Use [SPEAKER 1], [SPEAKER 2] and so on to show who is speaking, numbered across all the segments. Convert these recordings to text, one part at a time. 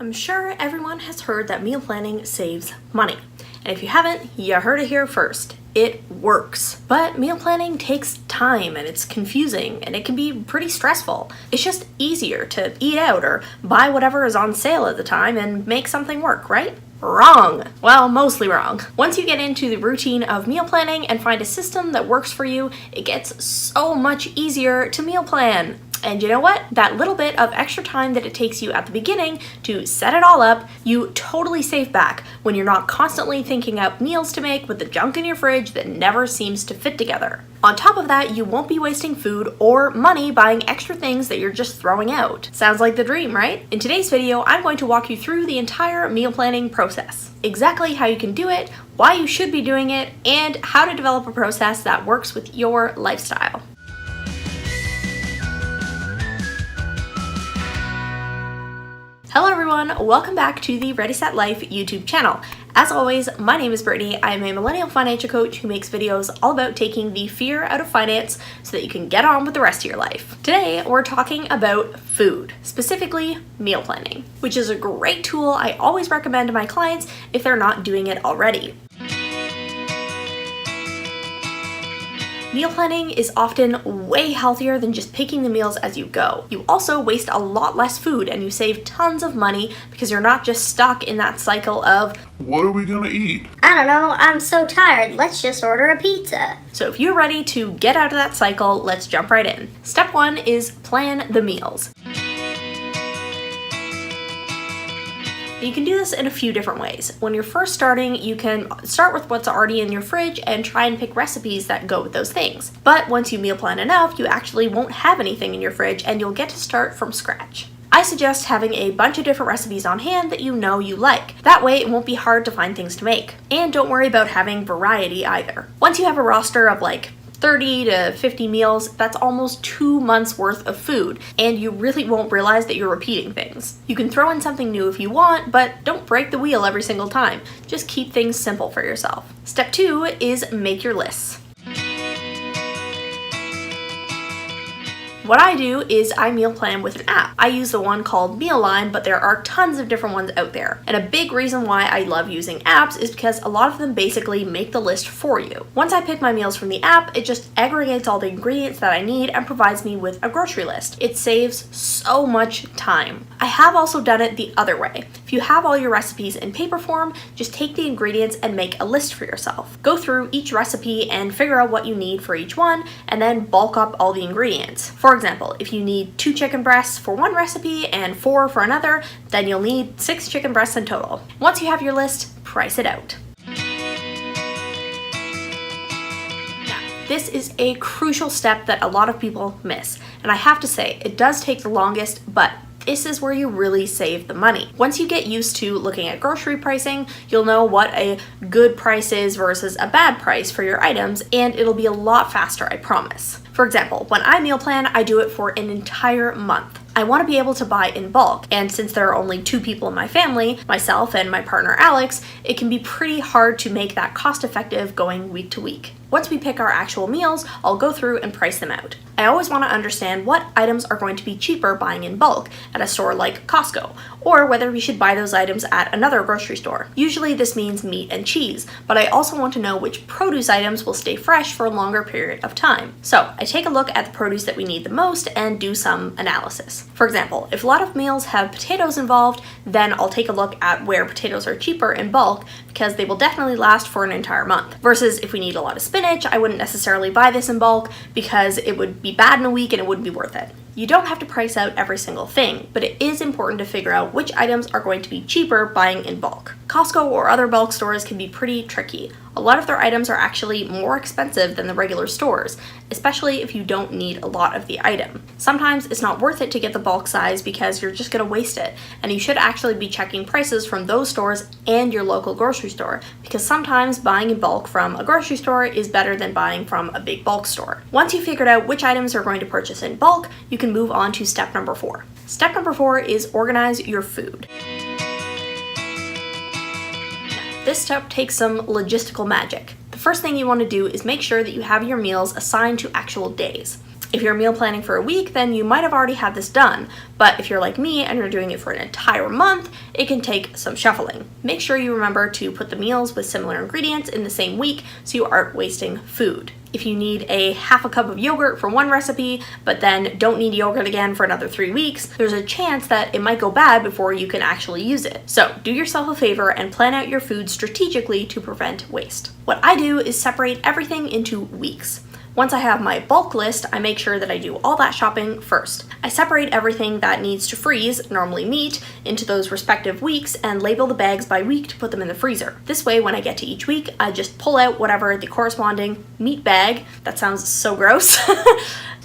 [SPEAKER 1] I'm sure everyone has heard that meal planning saves money. And if you haven't, you heard it here first. It works. But meal planning takes time and it's confusing and it can be pretty stressful. It's just easier to eat out or buy whatever is on sale at the time and make something work, right? Wrong. Well, mostly wrong. Once you get into the routine of meal planning and find a system that works for you, it gets so much easier to meal plan. And you know what? That little bit of extra time that it takes you at the beginning to set it all up, you totally save back when you're not constantly thinking up meals to make with the junk in your fridge that never seems to fit together. On top of that, you won't be wasting food or money buying extra things that you're just throwing out. Sounds like the dream, right? In today's video, I'm going to walk you through the entire meal planning process. Exactly how you can do it, why you should be doing it, and how to develop a process that works with your lifestyle. Hello everyone, welcome back to the Ready Set Life YouTube channel. As always, my name is Brittany. I am a millennial financial coach who makes videos all about taking the fear out of finance so that you can get on with the rest of your life. Today, we're talking about food, specifically meal planning, which is a great tool I always recommend to my clients if they're not doing it already. Meal planning is often way healthier than just picking the meals as you go. You also waste a lot less food and you save tons of money because you're not just stuck in that cycle of,
[SPEAKER 2] what are we gonna eat?
[SPEAKER 3] I don't know, I'm so tired, let's just order a pizza.
[SPEAKER 1] So if you're ready to get out of that cycle, let's jump right in. Step 1 is plan the meals. You can do this in a few different ways. When you're first starting, you can start with what's already in your fridge and try and pick recipes that go with those things. But once you meal plan enough, you actually won't have anything in your fridge and you'll get to start from scratch. I suggest having a bunch of different recipes on hand that you know you like. That way it won't be hard to find things to make. And don't worry about having variety either. Once you have a roster of like 30 to 50 meals, that's almost 2 months worth of food, and you really won't realize that you're repeating things. You can throw in something new if you want, but don't break the wheel every single time. Just keep things simple for yourself. Step 2 is make your lists. What I do is I meal plan with an app. I use the one called Mealime, but there are tons of different ones out there. And a big reason why I love using apps is because a lot of them basically make the list for you. Once I pick my meals from the app, it just aggregates all the ingredients that I need and provides me with a grocery list. It saves so much time. I have also done it the other way. If you have all your recipes in paper form, just take the ingredients and make a list for yourself. Go through each recipe and figure out what you need for each one, and then bulk up all the ingredients. For example, if you need 2 chicken breasts for one recipe and 4 for another, then you'll need 6 chicken breasts in total. Once you have your list, price it out. This is a crucial step that a lot of people miss, and I have to say, it does take the longest, but this is where you really save the money. Once you get used to looking at grocery pricing, you'll know what a good price is versus a bad price for your items, and it'll be a lot faster, I promise. For example, when I meal plan, I do it for an entire month. I want to be able to buy in bulk, and since there are only 2 people in my family, myself and my partner Alex, it can be pretty hard to make that cost effective going week to week. Once we pick our actual meals, I'll go through and price them out. I always want to understand what items are going to be cheaper buying in bulk at a store like Costco, or whether we should buy those items at another grocery store. Usually this means meat and cheese, but I also want to know which produce items will stay fresh for a longer period of time. So I take a look at the produce that we need the most and do some analysis. For example, if a lot of meals have potatoes involved, then I'll take a look at where potatoes are cheaper in bulk because they will definitely last for an entire month. Versus if we need a lot of spinach, I wouldn't necessarily buy this in bulk because it would be bad in a week and it wouldn't be worth it. You don't have to price out every single thing, but it is important to figure out which items are going to be cheaper buying in bulk. Costco or other bulk stores can be pretty tricky. A lot of their items are actually more expensive than the regular stores, especially if you don't need a lot of the item. Sometimes it's not worth it to get the bulk size because you're just going to waste it, and you should actually be checking prices from those stores and your local grocery store, because sometimes buying in bulk from a grocery store is better than buying from a big bulk store. Once you've figured out which items you're going to purchase in bulk, you can move on to step number 4. Step number 4 is organize your food. This step takes some logistical magic. The first thing you want to do is make sure that you have your meals assigned to actual days. If you're meal planning for a week, then you might have already had this done, but if you're like me and you're doing it for an entire month, it can take some shuffling. Make sure you remember to put the meals with similar ingredients in the same week so you aren't wasting food. If you need a half a cup of yogurt for one recipe, but then don't need yogurt again for another 3 weeks, there's a chance that it might go bad before you can actually use it. So do yourself a favor and plan out your food strategically to prevent waste. What I do is separate everything into weeks. Once I have my bulk list, I make sure that I do all that shopping first. I separate everything that needs to freeze, normally meat, into those respective weeks and label the bags by week to put them in the freezer. This way, when I get to each week, I just pull out whatever the corresponding meat bag, that sounds so gross,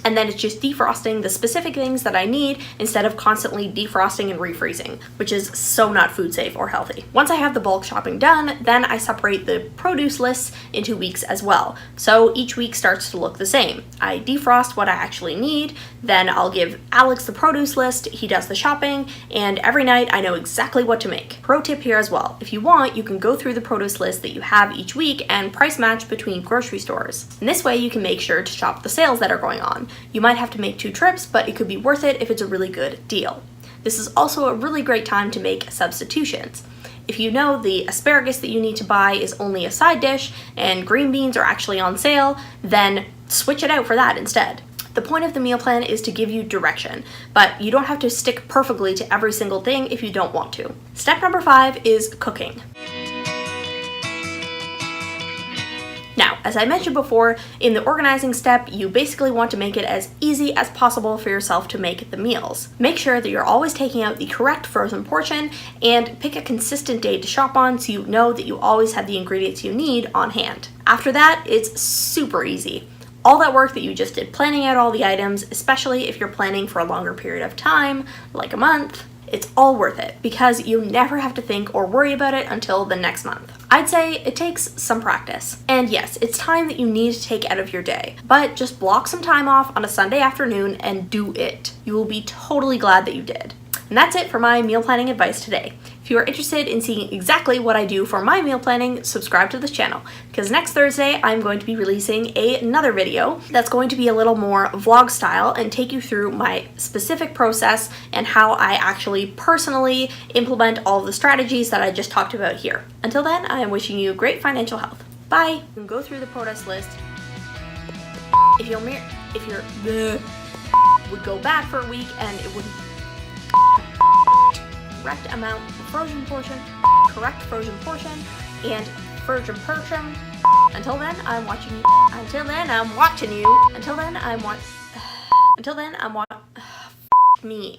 [SPEAKER 1] and then it's just defrosting the specific things that I need instead of constantly defrosting and refreezing, which is so not food safe or healthy. Once I have the bulk shopping done, then I separate the produce lists into weeks as well. So each week starts to look the same. I defrost what I actually need, then I'll give Alex the produce list, he does the shopping, and every night I know exactly what to make. Pro tip here as well, if you want, you can go through the produce list that you have each week and price match between grocery stores. And this way you can make sure to shop the sales that are going on. You might have to make 2 trips, but it could be worth it if it's a really good deal. This is also a really great time to make substitutions. If you know the asparagus that you need to buy is only a side dish and green beans are actually on sale, then switch it out for that instead. The point of the meal plan is to give you direction, but you don't have to stick perfectly to every single thing if you don't want to. Step number 5 is cooking. Now, as I mentioned before, in the organizing step, you basically want to make it as easy as possible for yourself to make the meals. Make sure that you're always taking out the correct frozen portion and pick a consistent day to shop on so you know that you always have the ingredients you need on hand. After that, it's super easy. All that work that you just did planning out all the items, especially if you're planning for a longer period of time, like a month, it's all worth it because you never have to think or worry about it until the next month. I'd say it takes some practice. And yes, it's time that you need to take out of your day, but just block some time off on a Sunday afternoon and do it. You will be totally glad that you did. And that's it for my meal planning advice today. If you are interested in seeing exactly what I do for my meal planning, subscribe to this channel, because next Thursday I'm going to be releasing another video that's going to be a little more vlog style and take you through my specific process and how I actually personally implement all of the strategies that I just talked about here. Until then, I am wishing you great financial health. Bye! You can go through the produce list. If your would go bad for a week and it wouldn't correct amount of frozen portion, correct frozen portion, and frozen portion. Until then, I'm watching you. Until then, I'm watching you. Until then, I'm me.